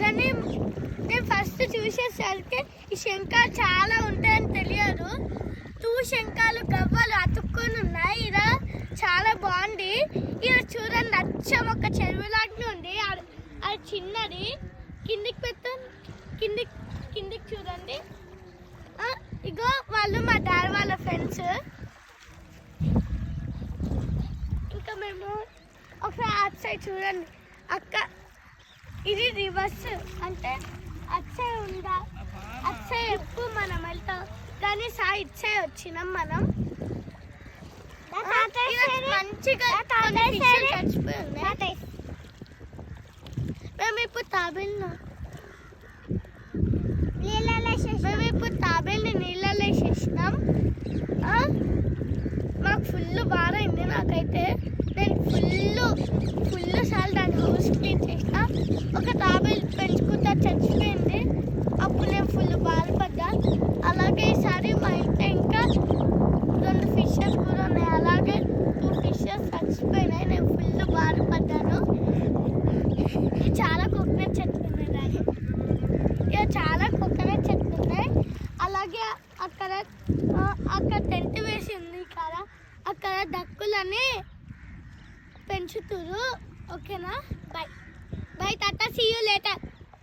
కానీ నేను ఫస్ట్ చూసేసరికి ఈ శంఖాలు చాలా ఉంటాయని తెలియదు. శంఖాలు గవ్వలు అతుక్కొని ఉన్నాయి. ఇలా చాలా బాగుంది. ఇలా చూడండి, అచ్చం ఒక చెరువులాగా ఉంది. అది చిన్నది. కిందికి పెట్టండి, కిందికి చూడండి. ఇగో వాళ్ళు మా డాడీ వాళ్ళ ఫ్రెండ్స్. ఇంకా మేము ఒకసారి అటు సైడ్ చూడండి. అక్క ఇది రివర్స్, అంటే అటు సైడ్ ఉందా, అటు సైడ్ ఎప్పుడు మనం వెళ్తాం. కానీ సైడ్ సైడ్ వచ్చినాం మనం. మంచిగా చచ్చిపోయింది. మేము ఇప్పుడు తాబేల్ని నీళ్ళలో వేసేసినాం. మాకు ఫుల్ బాగా అయింది. నాకైతే నేను ఫుల్ సార్లు దాన్ని హౌస్ క్లీన్ చేసిన. ఒక తాబేలు పెంచుకుంటా చచ్చిపోయింది. అప్పుడు నేను ఫుల్ బాధపడ్డా. అలాగే ఈసారి మా ఇంట్లో ఇంకా 2 ఫిషెస్ కూడా ఉన్నాయి. అలాగే 2 ఫిషెస్ చచ్చిపోయినాయి. నేను ఫుల్ బాధపడ్డాను. చాలా కోకోనట్ చెట్లు ఉన్నాయి. ఇక చాలా కోకోనట్ చెట్లు ఉన్నాయి. అలాగే అక్కడ టెంట్ వేసి ఉంది కదా, అక్కడ డక్కులని పెంచుతురు. ఓకేనా? Bye tata, see you later.